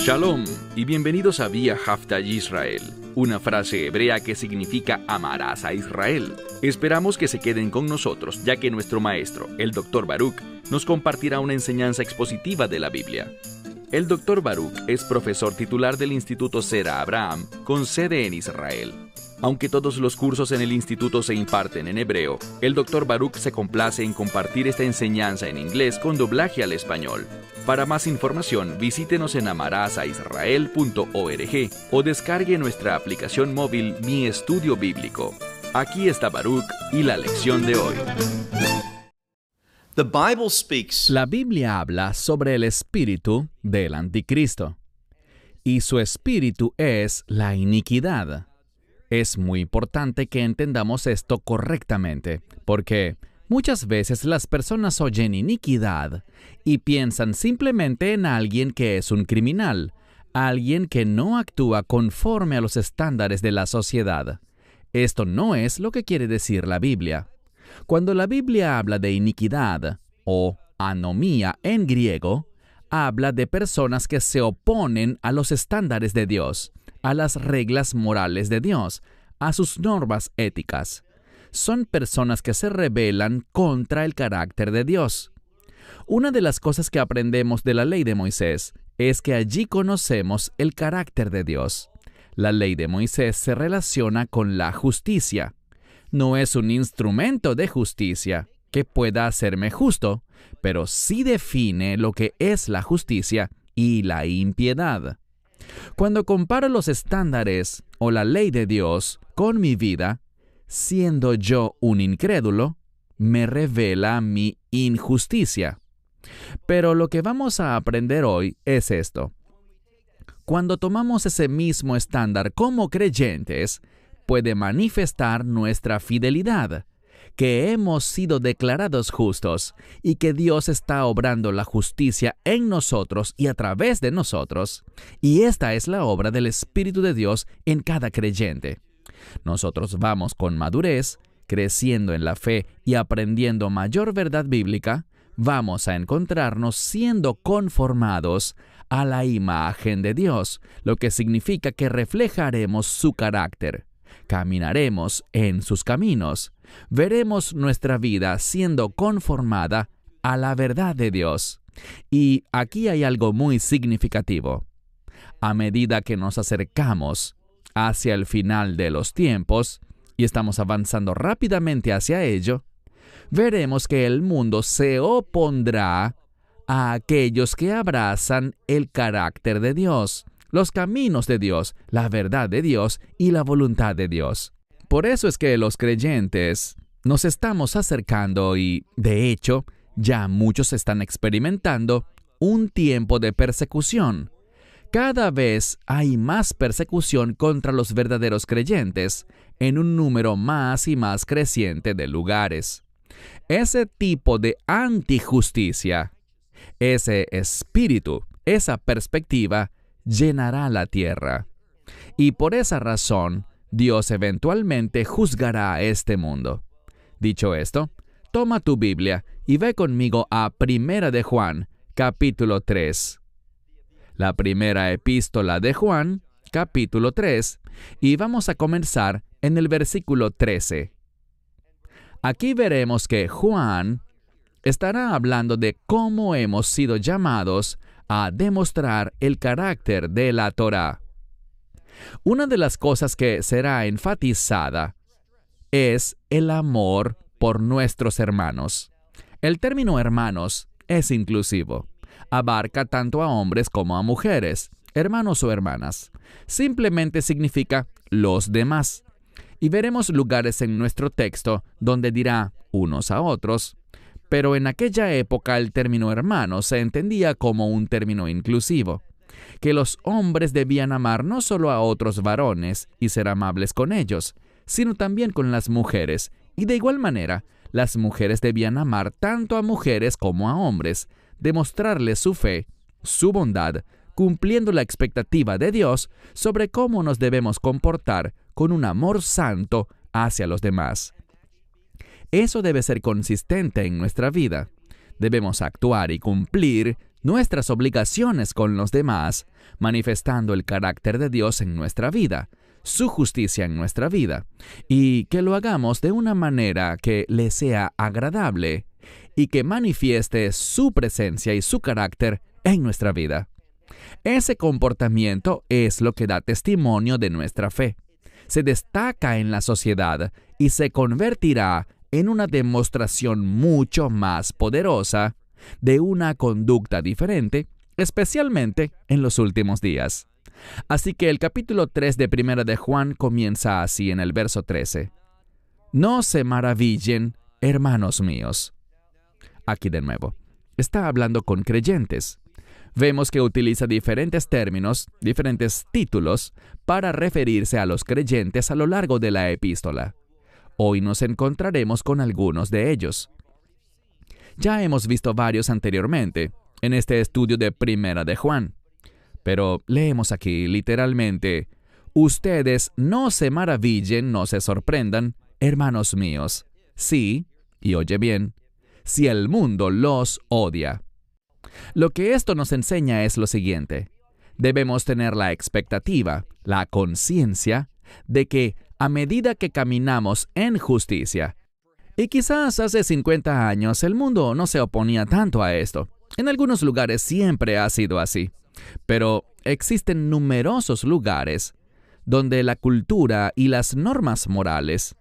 Shalom y bienvenidos a Vía Haftaj Israel, una frase hebrea que significa amarás a Israel. Esperamos que se queden con nosotros, ya que nuestro maestro, el Dr. Baruch, nos compartirá una enseñanza expositiva de la Biblia. El Dr. Baruch es profesor titular del Instituto Zera Abraham, con sede en Israel. Aunque todos los cursos en el instituto se imparten en hebreo, el Dr. Baruch se complace en compartir esta enseñanza en inglés con doblaje al español. Para más información, visítenos en amarasaisrael.org o descargue nuestra aplicación móvil Mi Estudio Bíblico. Aquí está Baruch y la lección de hoy. La Biblia habla sobre el espíritu del anticristo, y su espíritu es la iniquidad. Es muy importante que entendamos esto correctamente, porque muchas veces las personas oyen iniquidad y piensan simplemente en alguien que es un criminal, alguien que no actúa conforme a los estándares de la sociedad. Esto no es lo que quiere decir la Biblia. Cuando la Biblia habla de iniquidad, o anomía en griego, habla de personas que se oponen a los estándares de Dios, a las reglas morales de Dios, a sus normas éticas. Son personas que se rebelan contra el carácter de Dios. Una de las cosas que aprendemos de la ley de Moisés es que allí conocemos el carácter de Dios. La ley de Moisés se relaciona con la justicia. No es un instrumento de justicia que pueda hacerme justo, pero sí define lo que es la justicia y la impiedad. Cuando comparo los estándares o la ley de Dios con mi vida, siendo yo un incrédulo, me revela mi injusticia. Pero lo que vamos a aprender hoy es esto. Cuando tomamos ese mismo estándar como creyentes, puede manifestar nuestra fidelidad, que hemos sido declarados justos y que Dios está obrando la justicia en nosotros y a través de nosotros, y esta es la obra del Espíritu de Dios en cada creyente. Nosotros vamos con madurez, creciendo en la fe y aprendiendo mayor verdad bíblica, vamos a encontrarnos siendo conformados a la imagen de Dios, lo que significa que reflejaremos su carácter. Caminaremos en sus caminos. Veremos nuestra vida siendo conformada a la verdad de Dios. Y aquí hay algo muy significativo. A medida que nos acercamos hacia el final de los tiempos, y estamos avanzando rápidamente hacia ello, veremos que el mundo se opondrá a aquellos que abrazan el carácter de Dios, los caminos de Dios, la verdad de Dios y la voluntad de Dios. Por eso es que los creyentes nos estamos acercando y, de hecho, ya muchos están experimentando un tiempo de persecución. Cada vez hay más persecución contra los verdaderos creyentes en un número más y más creciente de lugares. Ese tipo de antijusticia, ese espíritu, esa perspectiva, llenará la tierra. Y por esa razón, Dios eventualmente juzgará a este mundo. Dicho esto, toma tu Biblia y ve conmigo a Primera de Juan, capítulo 3. La primera epístola de Juan, capítulo 3, y vamos a comenzar en el versículo 13. Aquí veremos que Juan estará hablando de cómo hemos sido llamados a demostrar el carácter de la Torá. Una de las cosas que será enfatizada es el amor por nuestros hermanos. El término hermanos es inclusivo. Abarca tanto a hombres como a mujeres, hermanos o hermanas. Simplemente significa los demás. Y veremos lugares en nuestro texto donde dirá unos a otros, pero en aquella época el término hermano se entendía como un término inclusivo, que los hombres debían amar no solo a otros varones y ser amables con ellos, sino también con las mujeres, y de igual manera, las mujeres debían amar tanto a mujeres como a hombres, demostrarles su fe, su bondad, cumpliendo la expectativa de Dios sobre cómo nos debemos comportar con un amor santo hacia los demás. Eso debe ser consistente en nuestra vida. Debemos actuar y cumplir nuestras obligaciones con los demás, manifestando el carácter de Dios en nuestra vida, su justicia en nuestra vida, y que lo hagamos de una manera que le sea agradable y que manifieste su presencia y su carácter en nuestra vida. Ese comportamiento es lo que da testimonio de nuestra fe. Se destaca en la sociedad y se convertirá en una demostración mucho más poderosa de una conducta diferente, especialmente en los últimos días. Así que el capítulo 3 de Primera de Juan comienza así en el verso 13. No se maravillen, hermanos míos. Aquí de nuevo, está hablando con creyentes. Vemos que utiliza diferentes términos, diferentes títulos, para referirse a los creyentes a lo largo de la epístola. Hoy nos encontraremos con algunos de ellos. Ya hemos visto varios anteriormente, en este estudio de Primera de Juan. Pero leemos aquí literalmente, ustedes no se maravillen, no se sorprendan, hermanos míos. Sí, y oye bien, si el mundo los odia. Lo que esto nos enseña es lo siguiente. Debemos tener la expectativa, la conciencia, de que a medida que caminamos en justicia, y quizás hace 50 años el mundo no se oponía tanto a esto. En algunos lugares siempre ha sido así. Pero existen numerosos lugares donde la cultura y las normas morales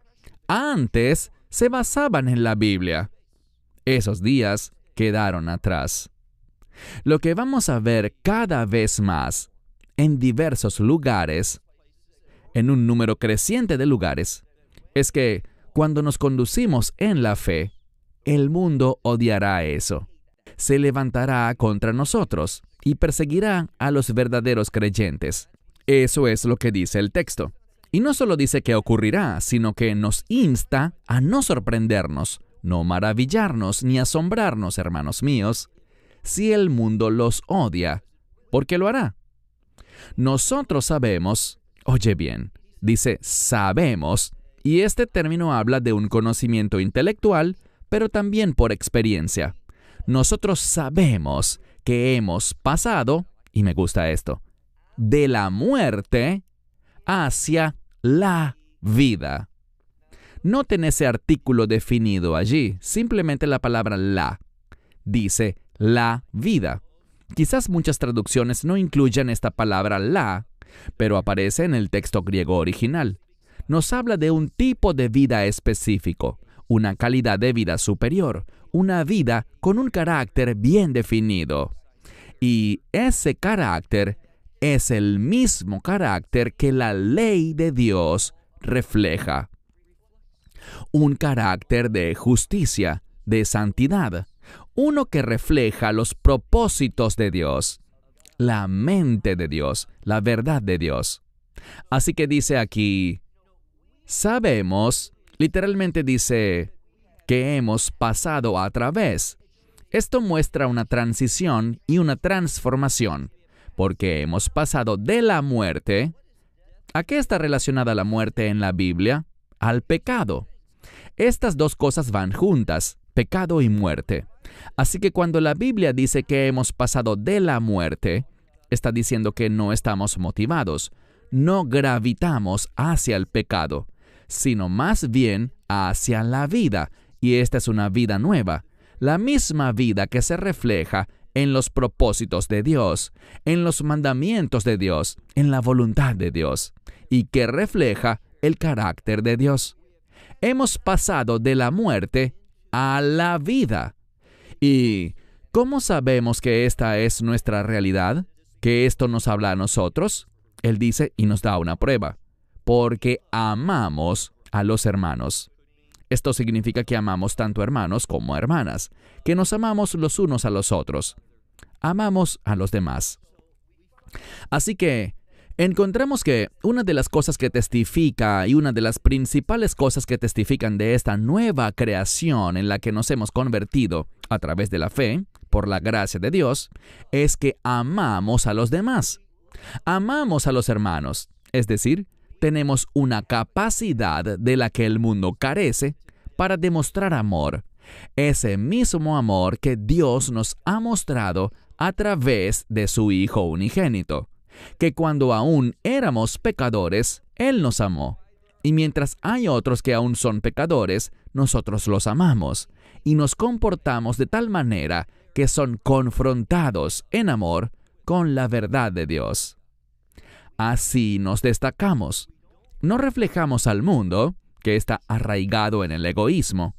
antes se basaban en la Biblia. Esos días quedaron atrás. Lo que vamos a ver cada vez más en diversos lugares, en un número creciente de lugares, es que cuando nos conducimos en la fe, el mundo odiará eso. Se levantará contra nosotros y perseguirá a los verdaderos creyentes. Eso es lo que dice el texto. Y no solo dice que ocurrirá, sino que nos insta a no sorprendernos, no maravillarnos ni asombrarnos, hermanos míos, si el mundo los odia, porque lo hará. Nosotros sabemos, oye bien, dice sabemos, y este término habla de un conocimiento intelectual, pero también por experiencia. Nosotros sabemos que hemos pasado, y me gusta esto, de la muerte hacia la vida. Noten ese artículo definido allí, simplemente la palabra la. Dice la vida. Quizás muchas traducciones no incluyan esta palabra la, pero aparece en el texto griego original. Nos habla de un tipo de vida específico, una calidad de vida superior, una vida con un carácter bien definido. Y ese carácter es el mismo carácter que la ley de Dios refleja. Un carácter de justicia, de santidad, uno que refleja los propósitos de Dios, la mente de Dios, la verdad de Dios. Así que dice aquí, sabemos, literalmente dice, que hemos pasado a través. Esto muestra una transición y una transformación, porque hemos pasado de la muerte. ¿A qué está relacionada la muerte en la Biblia? Al pecado. Estas dos cosas van juntas, pecado y muerte. Así que cuando la Biblia dice que hemos pasado de la muerte, está diciendo que no estamos motivados, no gravitamos hacia el pecado, sino más bien hacia la vida. Y esta es una vida nueva, la misma vida que se refleja en los propósitos de Dios, en los mandamientos de Dios, en la voluntad de Dios, y que refleja el carácter de Dios. Hemos pasado de la muerte a la vida. ¿Y cómo sabemos que esta es nuestra realidad? ¿Que esto nos habla a nosotros? Él dice y nos da una prueba. Porque amamos a los hermanos. Esto significa que amamos tanto hermanos como hermanas, que nos amamos los unos a los otros. Amamos a los demás. Así que encontramos que una de las cosas que testifica y una de las principales cosas que testifican de esta nueva creación en la que nos hemos convertido a través de la fe, por la gracia de Dios, es que amamos a los demás. Amamos a los hermanos, es decir, tenemos una capacidad de la que el mundo carece para demostrar amor, Ese mismo amor que Dios nos ha mostrado a través de su Hijo unigénito, que cuando aún éramos pecadores, Él nos amó. Y mientras hay otros que aún son pecadores, nosotros los amamos y nos comportamos de tal manera que son confrontados en amor con la verdad de Dios. Así nos destacamos. No reflejamos al mundo, que está arraigado en el egoísmo,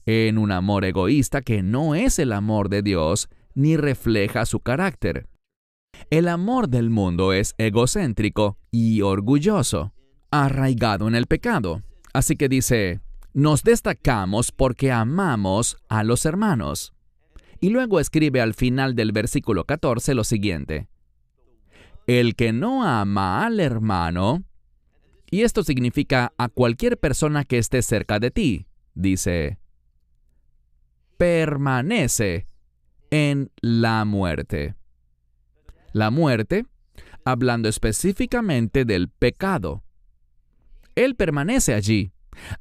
en un amor egoísta que no es el amor de Dios ni refleja su carácter. El amor del mundo es egocéntrico y orgulloso, arraigado en el pecado. Así que dice, nos destacamos porque amamos a los hermanos. Y luego escribe al final del versículo 14 lo siguiente: el que no ama al hermano, y esto significa a cualquier persona que esté cerca de ti, dice, permanece en la muerte. La muerte, hablando específicamente del pecado. Él permanece allí.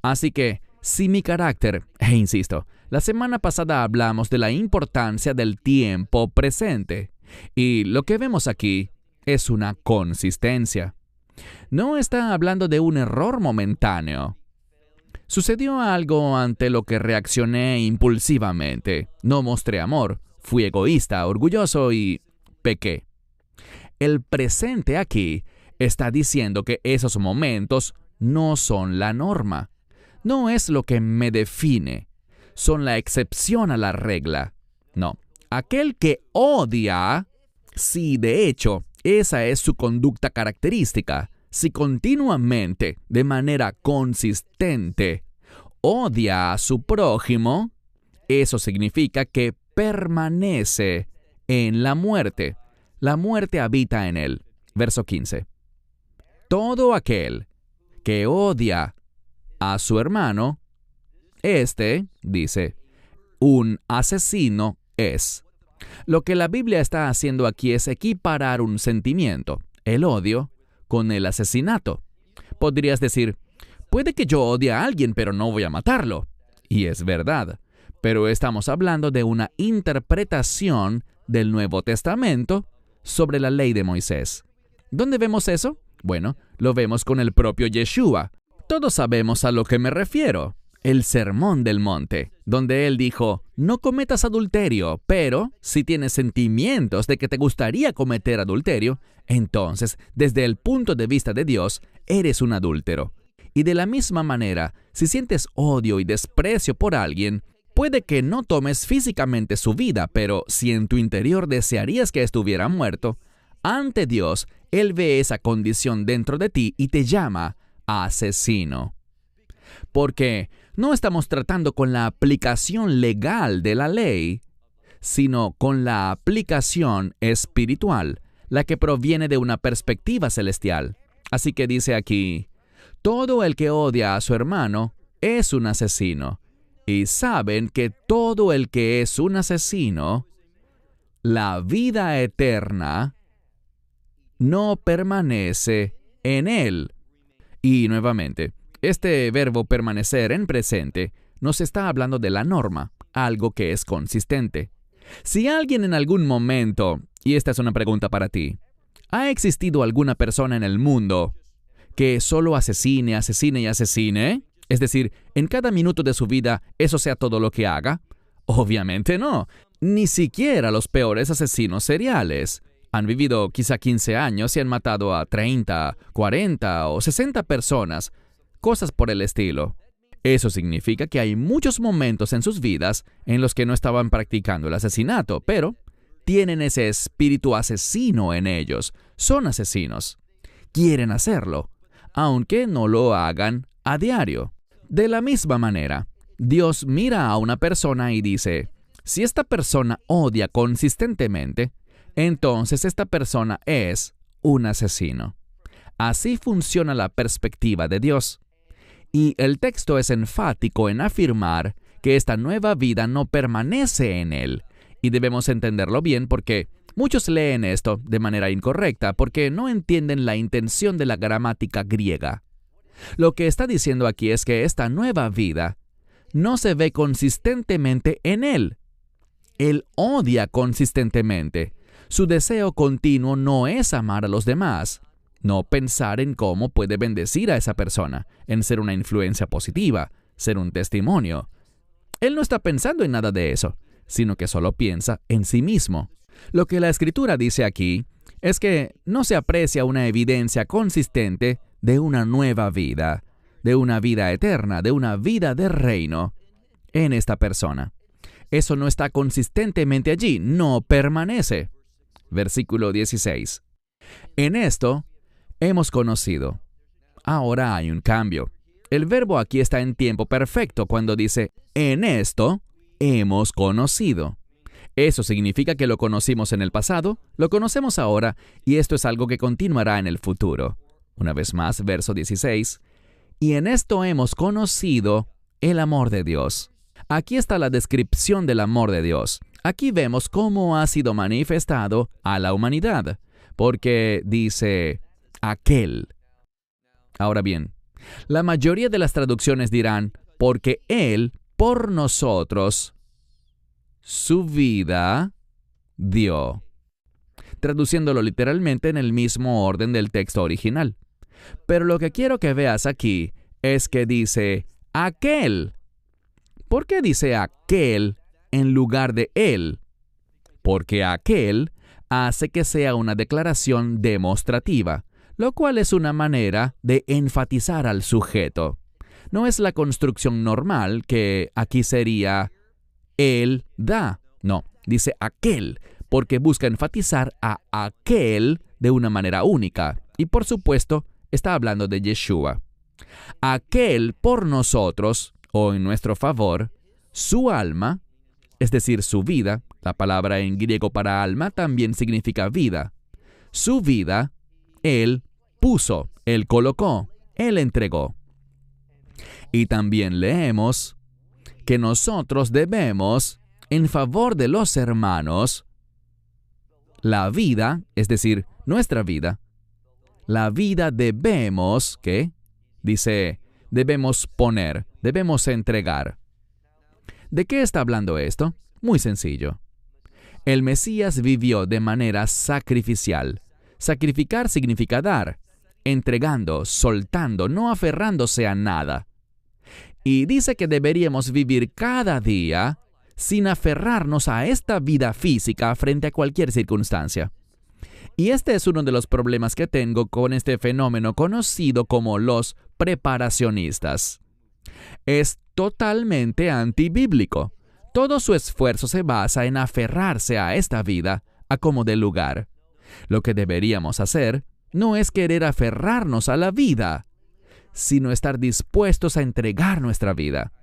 Así que, si mi carácter, e insisto, la semana pasada hablamos de la importancia del tiempo presente, y lo que vemos aquí es una consistencia. No está hablando de un error momentáneo. Sucedió algo ante lo que reaccioné impulsivamente. No mostré amor, fui egoísta, orgulloso y pequé. El presente aquí está diciendo que esos momentos no son la norma. No es lo que me define. Son la excepción a la regla. No. Aquel que odia, si de hecho esa es su conducta característica, si continuamente, de manera consistente, odia a su prójimo, eso significa que permanece en la muerte. La muerte habita en él. Verso 15. Todo aquel que odia a su hermano, dice, un asesino es. Lo que la Biblia está haciendo aquí es equiparar un sentimiento, el odio, con el asesinato. Podrías decir, puede que yo odie a alguien, pero no voy a matarlo. Y es verdad, pero estamos hablando de una interpretación del Nuevo Testamento sobre la ley de Moisés. ¿Dónde vemos eso? Bueno, lo vemos con el propio Yeshua. Todos sabemos a lo que me refiero. El Sermón del Monte, donde él dijo, no cometas adulterio, pero si tienes sentimientos de que te gustaría cometer adulterio, entonces, desde el punto de vista de Dios, eres un adúltero. Y de la misma manera, si sientes odio y desprecio por alguien, puede que no tomes físicamente su vida, pero si en tu interior desearías que estuviera muerto, ante Dios, Él ve esa condición dentro de ti y te llama asesino. Porque no estamos tratando con la aplicación legal de la ley, sino con la aplicación espiritual, la que proviene de una perspectiva celestial. Así que dice aquí, todo el que odia a su hermano es un asesino. Y saben que todo el que es un asesino, la vida eterna no permanece en él. Y nuevamente, este verbo permanecer en presente nos está hablando de la norma, algo que es consistente. Si alguien en algún momento, y esta es una pregunta para ti, ¿ha existido alguna persona en el mundo que solo asesine, asesine y asesine? Es decir, en cada minuto de su vida, ¿eso sea todo lo que haga? Obviamente no. Ni siquiera los peores asesinos seriales. Han vivido quizá 15 años y han matado a 30, 40 o 60 personas. Cosas por el estilo. Eso significa que hay muchos momentos en sus vidas en los que no estaban practicando el asesinato, pero tienen ese espíritu asesino en ellos. Son asesinos. Quieren hacerlo, aunque no lo hagan a diario. De la misma manera, Dios mira a una persona y dice, si esta persona odia consistentemente, entonces esta persona es un asesino. Así funciona la perspectiva de Dios. Y el texto es enfático en afirmar que esta nueva vida no permanece en él. Y debemos entenderlo bien porque muchos leen esto de manera incorrecta porque no entienden la intención de la gramática griega. Lo que está diciendo aquí es que esta nueva vida no se ve consistentemente en él. Él odia consistentemente. Su deseo continuo no es amar a los demás, no pensar en cómo puede bendecir a esa persona, en ser una influencia positiva, ser un testimonio. Él no está pensando en nada de eso, sino que solo piensa en sí mismo. Lo que la Escritura dice aquí es que no se aprecia una evidencia consistente de una nueva vida, de una vida eterna, de una vida de reino en esta persona. Eso no está consistentemente allí, no permanece. Versículo 16. En esto hemos conocido. Ahora hay un cambio. El verbo aquí está en tiempo perfecto cuando dice, en esto hemos conocido. Eso significa que lo conocimos en el pasado, lo conocemos ahora, y esto es algo que continuará en el futuro. Una vez más, verso 16. Y en esto hemos conocido el amor de Dios. Aquí está la descripción del amor de Dios. Aquí vemos cómo ha sido manifestado a la humanidad, porque dice aquel. Ahora bien, la mayoría de las traducciones dirán, porque Él, por nosotros, su vida dio. Traduciéndolo literalmente en el mismo orden del texto original. Pero lo que quiero que veas aquí es que dice aquel. ¿Por qué dice aquel en lugar de él? Porque aquel hace que sea una declaración demostrativa, lo cual es una manera de enfatizar al sujeto. No es la construcción normal que aquí sería él da. No, dice aquel, porque busca enfatizar a aquel de una manera única. Y por supuesto, está hablando de Yeshua. Aquel por nosotros, o en nuestro favor, su alma, es decir, su vida, la palabra en griego para alma también significa vida. Su vida, Él puso, Él colocó, Él entregó. Y también leemos que nosotros debemos, en favor de los hermanos, la vida, es decir, nuestra vida, la vida debemos, ¿qué? Dice, debemos poner, debemos entregar. ¿De qué está hablando esto? Muy sencillo. El Mesías vivió de manera sacrificial. Sacrificar significa dar, entregando, soltando, no aferrándose a nada. Y dice que deberíamos vivir cada día sin aferrarnos a esta vida física frente a cualquier circunstancia. Y este es uno de los problemas que tengo con este fenómeno conocido como los preparacionistas. Es totalmente antibíblico. Todo su esfuerzo se basa en aferrarse a esta vida a como dé lugar. Lo que deberíamos hacer no es querer aferrarnos a la vida, sino estar dispuestos a entregar nuestra vida.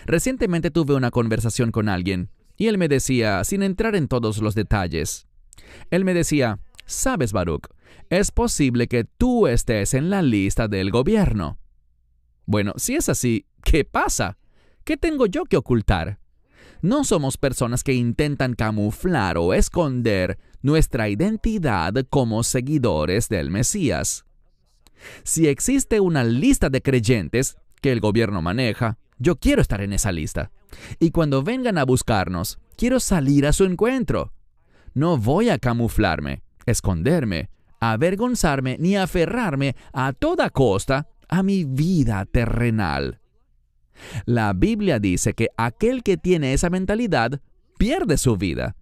Recientemente tuve una conversación con alguien y él me decía, sin entrar en todos los detalles, él me decía, ¿sabes, Baruch? Es posible que tú estés en la lista del gobierno. Bueno, si es así, ¿qué pasa? ¿Qué tengo yo que ocultar? No somos personas que intentan camuflar o esconder nuestra identidad como seguidores del Mesías. Si existe una lista de creyentes que el gobierno maneja, yo quiero estar en esa lista. Y cuando vengan a buscarnos, quiero salir a su encuentro. No voy a camuflarme, esconderme, avergonzarme ni aferrarme a toda costa a mi vida terrenal. La Biblia dice que aquel que tiene esa mentalidad pierde su vida,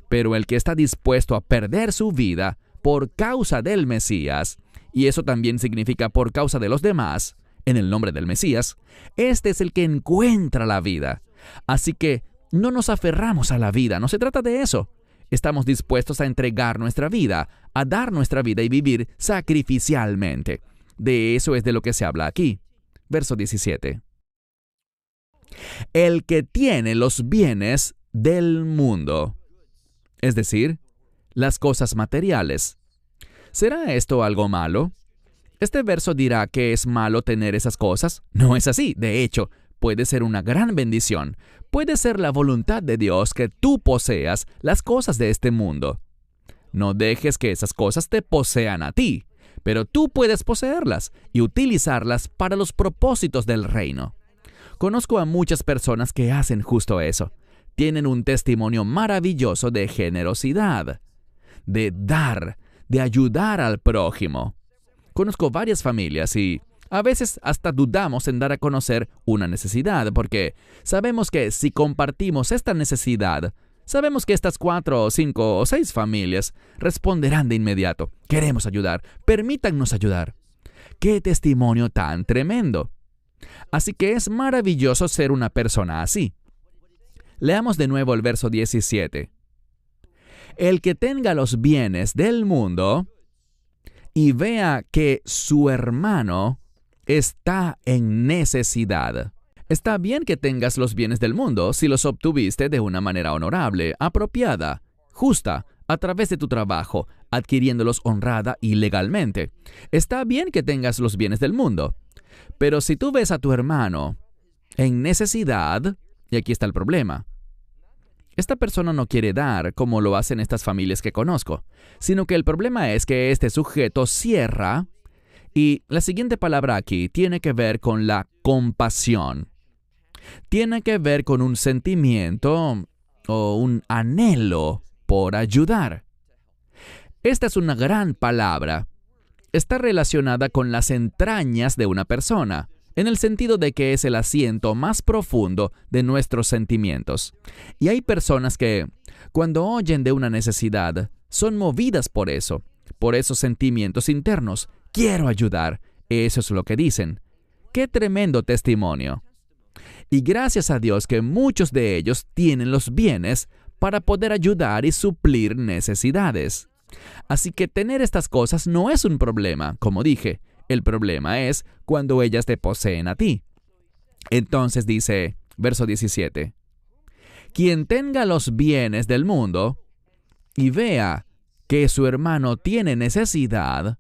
pero el que está dispuesto a perder su vida por causa del Mesías, y eso también significa por causa de los demás, en el nombre del Mesías, este es el que encuentra la vida. Así que no nos aferramos a la vida, no se trata de eso. Estamos dispuestos a entregar nuestra vida, a dar nuestra vida y vivir sacrificialmente. De eso es de lo que se habla aquí. Verso 17. El que tiene los bienes del mundo, es decir, las cosas materiales. ¿Será esto algo malo? ¿Este verso dirá que es malo tener esas cosas? No es así. De hecho, puede ser una gran bendición. Puede ser la voluntad de Dios que tú poseas las cosas de este mundo. No dejes que esas cosas te posean a ti, pero tú puedes poseerlas y utilizarlas para los propósitos del reino. Conozco a muchas personas que hacen justo eso. Tienen un testimonio maravilloso de generosidad, de dar, de ayudar al prójimo. Conozco varias familias y a veces hasta dudamos en dar a conocer una necesidad, porque sabemos que si compartimos esta necesidad, sabemos que estas 4 o 5 o 6 familias responderán de inmediato. Queremos ayudar, permítannos ayudar. ¡Qué testimonio tan tremendo! Así que es maravilloso ser una persona así. Leamos de nuevo el verso 17. El que tenga los bienes del mundo y vea que su hermano está en necesidad. Está bien que tengas los bienes del mundo si los obtuviste de una manera honorable, apropiada, justa, a través de tu trabajo, adquiriéndolos honrada y legalmente. Está bien que tengas los bienes del mundo. Pero si tú ves a tu hermano en necesidad, y aquí está el problema, esta persona no quiere dar como lo hacen estas familias que conozco, sino que el problema es que este sujeto cierra, y la siguiente palabra aquí tiene que ver con la compasión. Tiene que ver con un sentimiento o un anhelo por ayudar. Esta es una gran palabra. Está relacionada con las entrañas de una persona, en el sentido de que es el asiento más profundo de nuestros sentimientos. Y hay personas que, cuando oyen de una necesidad, son movidas por esos sentimientos internos. Quiero ayudar. Eso es lo que dicen. ¡Qué tremendo testimonio! Y gracias a Dios que muchos de ellos tienen los bienes para poder ayudar y suplir necesidades. Así que tener estas cosas no es un problema, como dije. El problema es cuando ellas te poseen a ti. Entonces dice, verso 17, quien tenga los bienes del mundo y vea que su hermano tiene necesidad,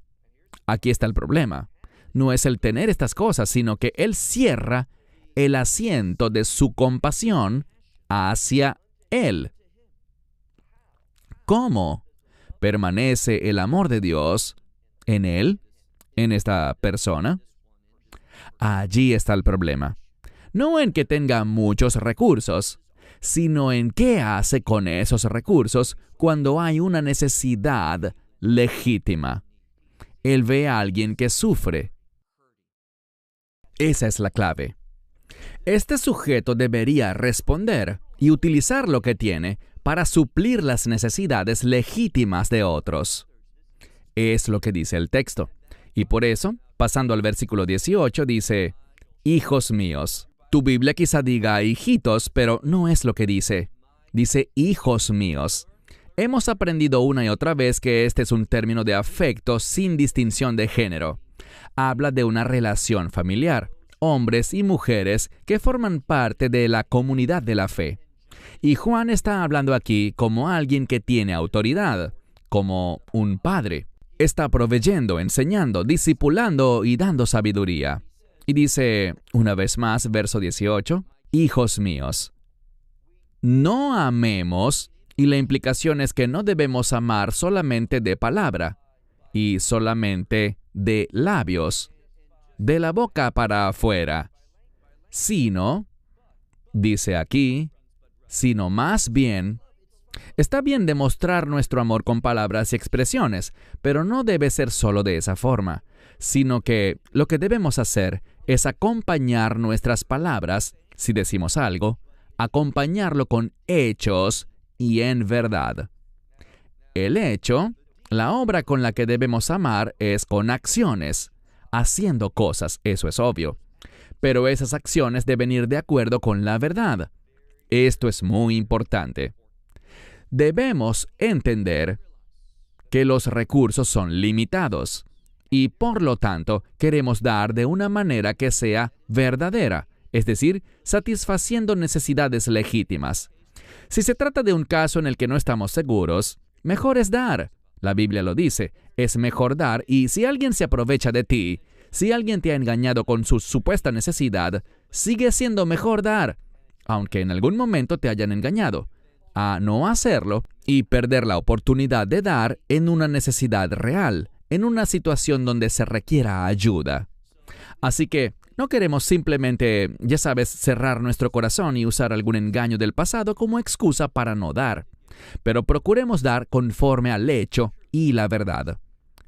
aquí está el problema. No es el tener estas cosas, sino que él cierra el asiento de su compasión hacia él. ¿Cómo permanece el amor de Dios en él, en esta persona? Allí está el problema. No en que tenga muchos recursos, sino en qué hace con esos recursos cuando hay una necesidad legítima. Él ve a alguien que sufre. Esa es la clave. Este sujeto debería responder y utilizar lo que tiene para suplir las necesidades legítimas de otros. Es lo que dice el texto. Y por eso, pasando al versículo 18, dice, hijos míos. Tu Biblia quizá diga hijitos, pero no es lo que dice. Dice hijos míos. Hemos aprendido una y otra vez que este es un término de afecto sin distinción de género. Habla de una relación familiar, hombres y mujeres que forman parte de la comunidad de la fe. Y Juan está hablando aquí como alguien que tiene autoridad, como un padre. Está proveyendo, enseñando, discipulando y dando sabiduría. Y dice, una vez más, verso 18, hijos míos, no amemos, y la implicación es que no debemos amar solamente de palabra y solamente de labios, de la boca para afuera, sino, dice aquí, sino más bien, está bien demostrar nuestro amor con palabras y expresiones, pero no debe ser solo de esa forma, sino que lo que debemos hacer es acompañar nuestras palabras, si decimos algo, acompañarlo con hechos y en verdad. El hecho, la obra con la que debemos amar es con acciones, haciendo cosas, eso es obvio. Pero esas acciones deben ir de acuerdo con la verdad. Esto es muy importante. Debemos entender que los recursos son limitados y por lo tanto queremos dar de una manera que sea verdadera, es decir, satisfaciendo necesidades legítimas. Si se trata de un caso en el que no estamos seguros, mejor es dar. La Biblia lo dice, es mejor dar, y si alguien se aprovecha de ti, si alguien te ha engañado con su supuesta necesidad, sigue siendo mejor dar, aunque en algún momento te hayan engañado, a no hacerlo y perder la oportunidad de dar en una necesidad real, en una situación donde se requiera ayuda. Así que No queremos simplemente, ya sabes, cerrar nuestro corazón y usar algún engaño del pasado como excusa para no dar. Pero procuremos dar conforme al hecho y la verdad.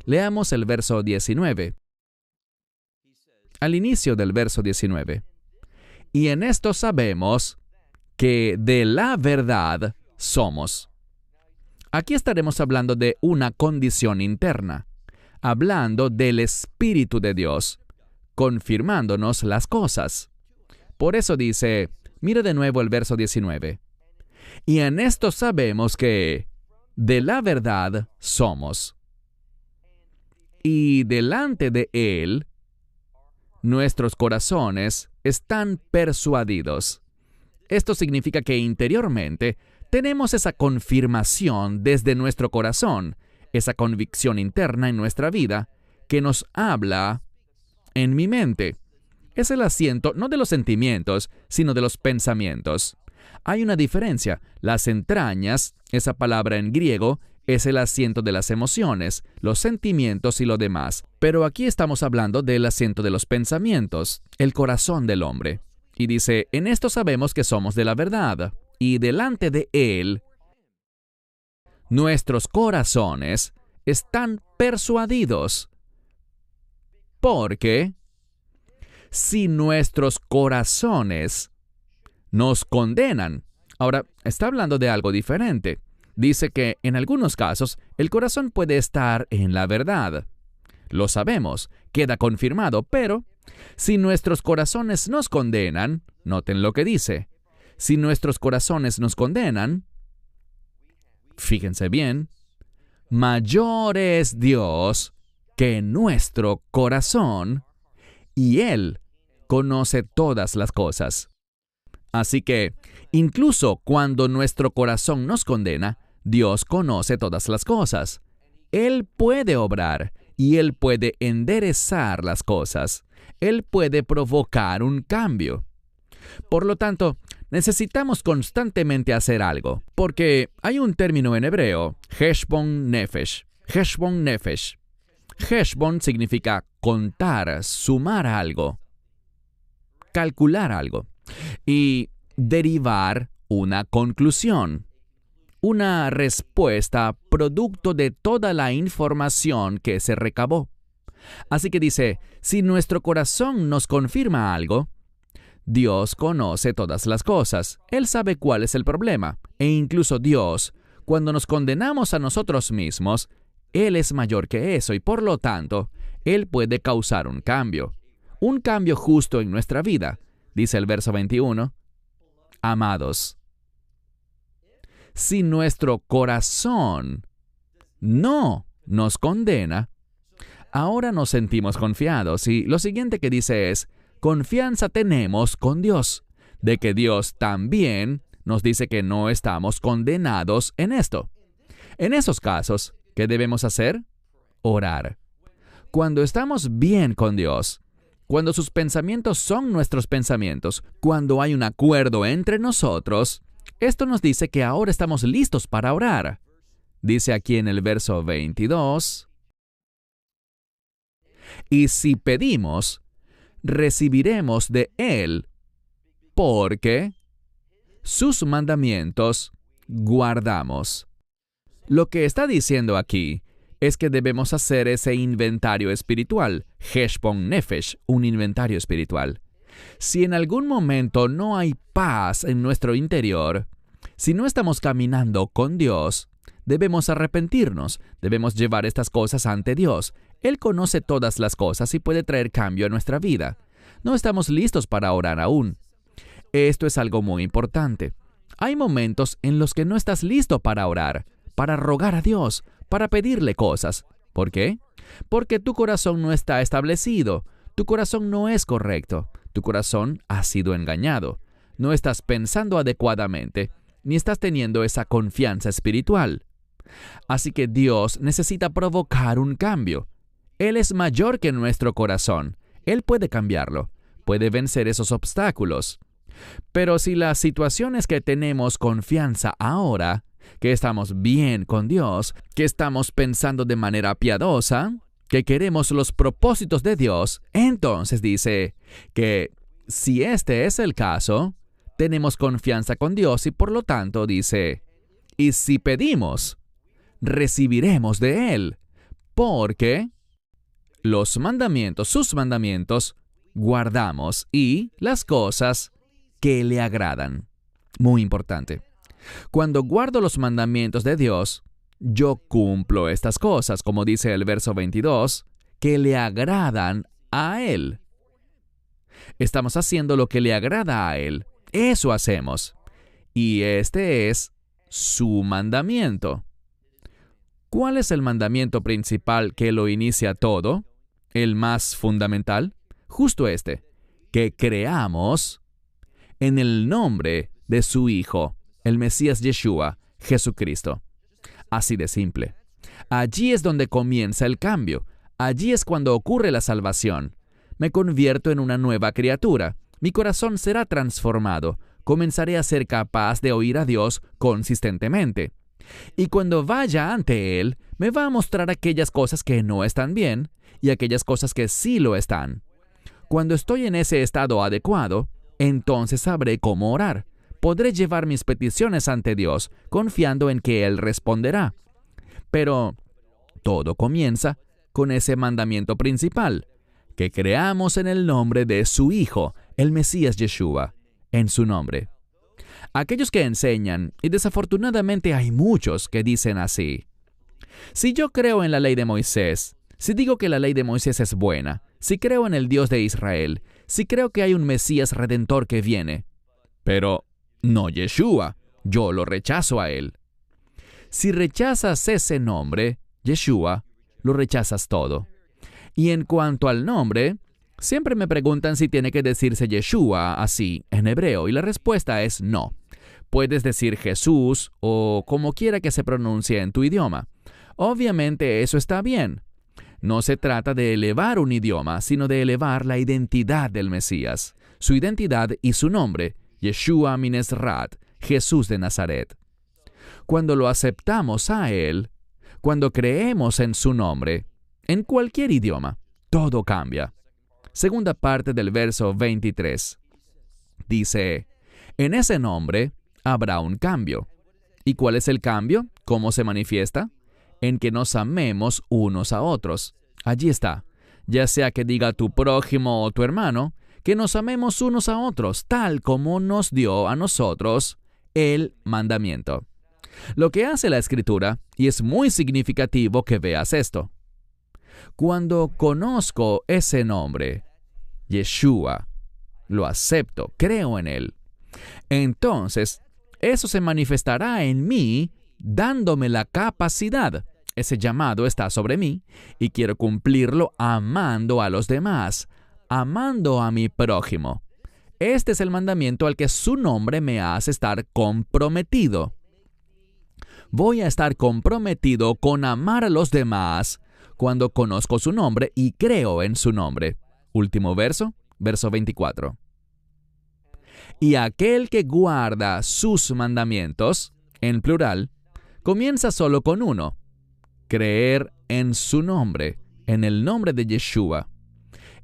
Leamos el verso 19. Al inicio del verso 19. Y en esto sabemos que de la verdad somos. Aquí estaremos hablando de una condición interna, hablando del Espíritu de Dios, confirmándonos las cosas. Por eso dice, mire de nuevo el verso 19. Y en esto sabemos que de la verdad somos. Y delante de Él, nuestros corazones están persuadidos. Esto significa que interiormente tenemos esa confirmación desde nuestro corazón, esa convicción interna en nuestra vida que nos habla en mi mente. Es el asiento no de los sentimientos, sino de los pensamientos. Hay una diferencia. Las entrañas, esa palabra en griego, es el asiento de las emociones, los sentimientos y lo demás. Pero aquí estamos hablando del asiento de los pensamientos, el corazón del hombre. Y dice, en esto sabemos que somos de la verdad, y delante de Él, nuestros corazones están persuadidos. Porque si nuestros corazones nos condenan, ahora está hablando de algo diferente. Dice que en algunos casos el corazón puede estar en la verdad. Lo sabemos, queda confirmado, pero si nuestros corazones nos condenan, noten lo que dice, si nuestros corazones nos condenan, fíjense bien, mayor es Dios que nuestro corazón, y Él conoce todas las cosas. Así que, incluso cuando nuestro corazón nos condena, Dios conoce todas las cosas. Él puede obrar y Él puede enderezar las cosas. Él puede provocar un cambio. Por lo tanto, necesitamos constantemente hacer algo, porque hay un término en hebreo, Heshbon Nefesh. Heshbon Nefesh. Heshbon significa contar, sumar algo, calcular algo y derivar una conclusión, una respuesta producto de toda la información que se recabó. Así que dice, si nuestro corazón nos confirma algo, Dios conoce todas las cosas. Él sabe cuál es el problema. E incluso Dios, cuando nos condenamos a nosotros mismos, Él es mayor que eso y por lo tanto, Él puede causar un cambio justo en nuestra vida. Dice el verso 21, amados, si nuestro corazón no nos condena, ahora nos sentimos confiados. Y lo siguiente que dice es, confianza tenemos con Dios, de que Dios también nos dice que no estamos condenados en esto. En esos casos, ¿qué debemos hacer? Orar. Cuando estamos bien con Dios, cuando sus pensamientos son nuestros pensamientos, cuando hay un acuerdo entre nosotros, esto nos dice que ahora estamos listos para orar. Dice aquí en el verso 22, y si pedimos, recibiremos de Él, porque sus mandamientos guardamos. Lo que está diciendo aquí es que debemos hacer ese inventario espiritual, Heshbon Nefesh, un inventario espiritual. Si en algún momento no hay paz en nuestro interior, si no estamos caminando con Dios, debemos arrepentirnos, debemos llevar estas cosas ante Dios. Él conoce todas las cosas y puede traer cambio a nuestra vida. No estamos listos para orar aún. Esto es algo muy importante. Hay momentos en los que no estás listo para orar, para rogar a Dios, para pedirle cosas. ¿Por qué? Porque tu corazón no está establecido. Tu corazón no es correcto. Tu corazón ha sido engañado. No estás pensando adecuadamente, ni estás teniendo esa confianza espiritual. Así que Dios necesita provocar un cambio. Él es mayor que nuestro corazón. Él puede cambiarlo. Puede vencer esos obstáculos. Pero si la situación es que tenemos confianza ahora, que estamos bien con Dios, que estamos pensando de manera piadosa, que queremos los propósitos de Dios, entonces dice que si este es el caso, tenemos confianza con Dios y por lo tanto dice, y si pedimos, recibiremos de Él, porque los mandamientos, sus mandamientos, guardamos y las cosas que le agradan. Muy importante. Cuando guardo los mandamientos de Dios, yo cumplo estas cosas, como dice el verso 22, que le agradan a Él. Estamos haciendo lo que le agrada a Él. Eso hacemos. Y este es su mandamiento. ¿Cuál es el mandamiento principal que lo inicia todo? El más fundamental. Justo este. Que creamos en el nombre de su Hijo, el Mesías Yeshua, Jesucristo. Así de simple. Allí es donde comienza el cambio. Allí es cuando ocurre la salvación. Me convierto en una nueva criatura. Mi corazón será transformado. Comenzaré a ser capaz de oír a Dios consistentemente. Y cuando vaya ante Él, me va a mostrar aquellas cosas que no están bien y aquellas cosas que sí lo están. Cuando estoy en ese estado adecuado, entonces sabré cómo orar. Podré llevar mis peticiones ante Dios, confiando en que Él responderá. Pero todo comienza con ese mandamiento principal, que creamos en el nombre de su Hijo, el Mesías Yeshua, en su nombre. Aquellos que enseñan, y desafortunadamente hay muchos que dicen así, si yo creo en la ley de Moisés, si digo que la ley de Moisés es buena, si creo en el Dios de Israel, si creo que hay un Mesías Redentor que viene, pero no Yeshua, yo lo rechazo a Él. Si rechazas ese nombre, Yeshua, lo rechazas todo. Y en cuanto al nombre, siempre me preguntan si tiene que decirse Yeshua así en hebreo, y la respuesta es no. Puedes decir Jesús o como quiera que se pronuncie en tu idioma. Obviamente eso está bien. No se trata de elevar un idioma, sino de elevar la identidad del Mesías, su identidad y su nombre, Yeshua Minesrat, Jesús de Nazaret. Cuando lo aceptamos a Él, cuando creemos en su nombre, en cualquier idioma, todo cambia. Segunda parte del verso 23. Dice, en ese nombre habrá un cambio. ¿Y cuál es el cambio? ¿Cómo se manifiesta? En que nos amemos unos a otros. Allí está. Ya sea que diga tu prójimo o tu hermano, que nos amemos unos a otros, tal como nos dio a nosotros el mandamiento. Lo que hace la Escritura, y es muy significativo que veas esto. Cuando conozco ese nombre, Yeshua, lo acepto, creo en Él, entonces eso se manifestará en mí dándome la capacidad. Ese llamado está sobre mí y quiero cumplirlo amando a los demás, amando a mi prójimo. Este es el mandamiento al que su nombre me hace estar comprometido. Voy a estar comprometido con amar a los demás cuando conozco su nombre y creo en su nombre. Último verso, verso 24. Y aquel que guarda sus mandamientos, en plural, comienza solo con uno: creer en su nombre, en el nombre de Yeshua.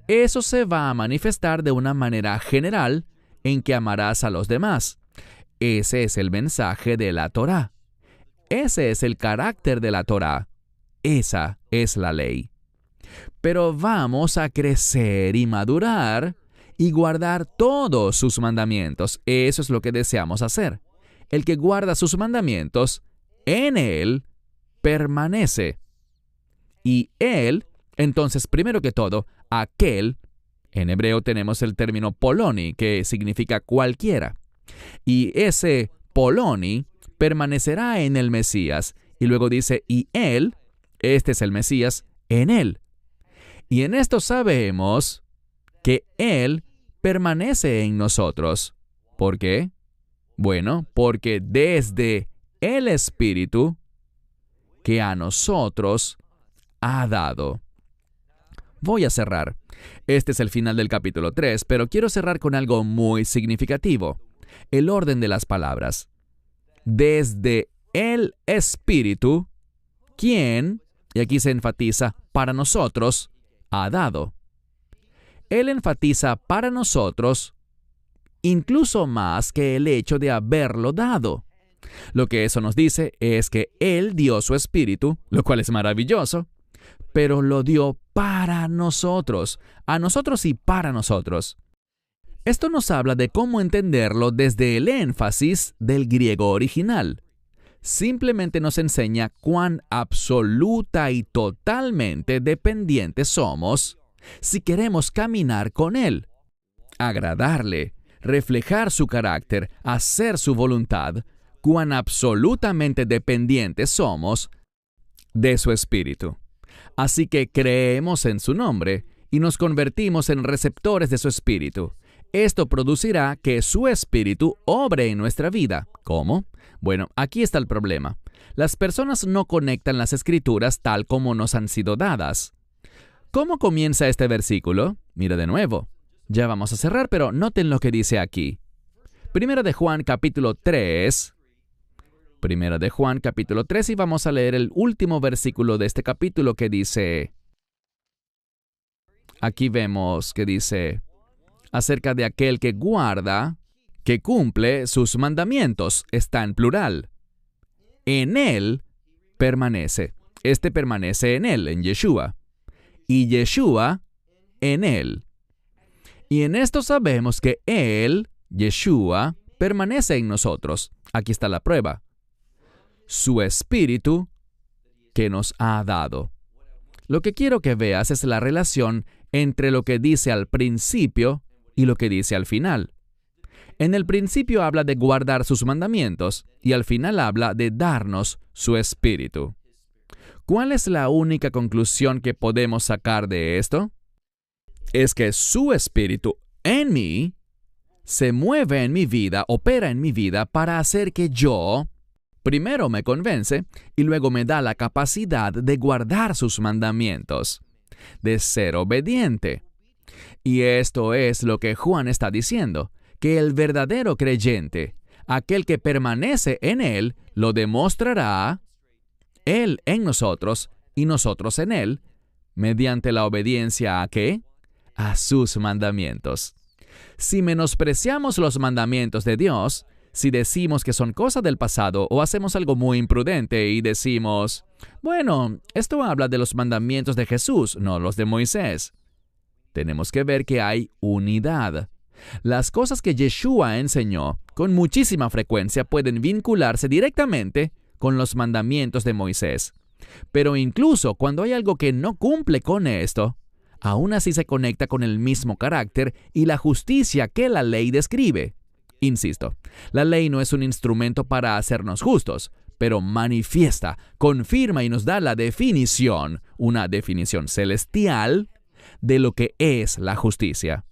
Eso se va a manifestar de una manera general en que amarás a los demás. Ese es el mensaje de la Torá. Ese es el carácter de la Torá. Esa es la ley. Pero vamos a crecer y madurar y guardar todos sus mandamientos. Eso es lo que deseamos hacer. El que guarda sus mandamientos, en él permanece. Y él, entonces, primero que todo, aquel, en hebreo tenemos el término poloni, que significa cualquiera. Y ese poloni permanecerá en el Mesías. Y luego dice, y él, este es el Mesías, en él. Y en esto sabemos que él permanece en nosotros. ¿Por qué? Bueno, porque desde el Espíritu que a nosotros ha dado. Voy a cerrar. Este es el final del capítulo 3, pero quiero cerrar con algo muy significativo. El orden de las palabras. Desde el Espíritu, quien y aquí se enfatiza para nosotros, ha dado. Él enfatiza para nosotros incluso más que el hecho de haberlo dado. Lo que eso nos dice es que Él dio su Espíritu, lo cual es maravilloso, pero lo dio para nosotros, a nosotros y para nosotros. Esto nos habla de cómo entenderlo desde el énfasis del griego original. Simplemente nos enseña cuán absoluta y totalmente dependientes somos si queremos caminar con Él, agradarle, reflejar su carácter, hacer su voluntad, cuán absolutamente dependientes somos de su Espíritu. Así que creemos en su nombre y nos convertimos en receptores de su Espíritu. Esto producirá que su Espíritu obre en nuestra vida. ¿Cómo? Bueno, aquí está el problema. Las personas no conectan las Escrituras tal como nos han sido dadas. ¿Cómo comienza este versículo? Mira de nuevo. Ya vamos a cerrar, pero noten lo que dice aquí. Primera de Juan, capítulo 3. Primera de Juan, capítulo 3, y vamos a leer el último versículo de este capítulo que dice... Aquí vemos que dice acerca de aquel que guarda, que cumple sus mandamientos. Está en plural. En Él permanece. Este permanece en Él, en Yeshua. Y Yeshua en Él. Y en esto sabemos que Él, Yeshua, permanece en nosotros. Aquí está la prueba. Su Espíritu que nos ha dado. Lo que quiero que veas es la relación entre lo que dice al principio y lo que dice al final. En el principio habla de guardar sus mandamientos y al final habla de darnos su Espíritu. ¿Cuál es la única conclusión que podemos sacar de esto? Es que su Espíritu en mí se mueve en mi vida, opera en mi vida para hacer que yo, primero me convence y luego me da la capacidad de guardar sus mandamientos, de ser obediente. Y esto es lo que Juan está diciendo, que el verdadero creyente, aquel que permanece en Él, lo demostrará, Él en nosotros y nosotros en Él, mediante la obediencia ¿a qué? A sus mandamientos. Si menospreciamos los mandamientos de Dios, si decimos que son cosas del pasado o hacemos algo muy imprudente y decimos, bueno, esto habla de los mandamientos de Jesús, no los de Moisés. Tenemos que ver que hay unidad. Las cosas que Yeshua enseñó con muchísima frecuencia pueden vincularse directamente con los mandamientos de Moisés. Pero incluso cuando hay algo que no cumple con esto, aún así se conecta con el mismo carácter y la justicia que la ley describe. Insisto, la ley no es un instrumento para hacernos justos, pero manifiesta, confirma y nos da la definición, una definición celestial, de lo que es la justicia.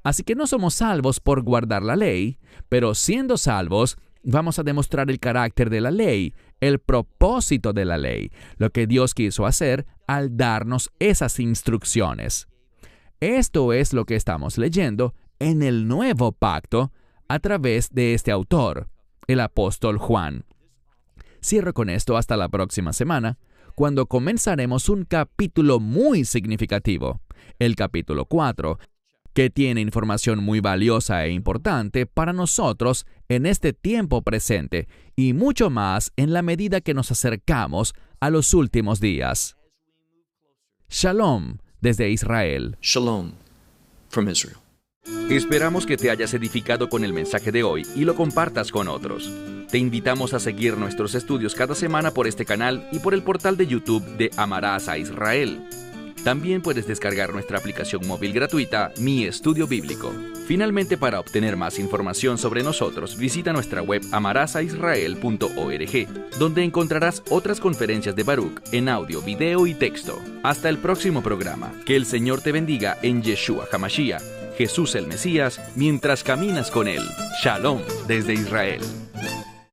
Así que no somos salvos por guardar la ley, pero siendo salvos, vamos a demostrar el carácter de la ley, el propósito de la ley, lo que Dios quiso hacer al darnos esas instrucciones. Esto es lo que estamos leyendo en el Nuevo Pacto a través de este autor, el apóstol Juan. Cierro con esto hasta la próxima semana, cuando comenzaremos un capítulo muy significativo, el capítulo 4, que tiene información muy valiosa e importante para nosotros en este tiempo presente y mucho más en la medida que nos acercamos a los últimos días. Shalom desde Israel. Shalom from Israel. Esperamos que te hayas edificado con el mensaje de hoy y lo compartas con otros. Te invitamos a seguir nuestros estudios cada semana por este canal y por el portal de YouTube de Amarás a Israel. También puedes descargar nuestra aplicación móvil gratuita, Mi Estudio Bíblico. Finalmente, para obtener más información sobre nosotros, visita nuestra web amarasaisrael.org, donde encontrarás otras conferencias de Baruch en audio, video y texto. Hasta el próximo programa. Que el Señor te bendiga en Yeshua HaMashiach, Jesús el Mesías, mientras caminas con Él. Shalom desde Israel.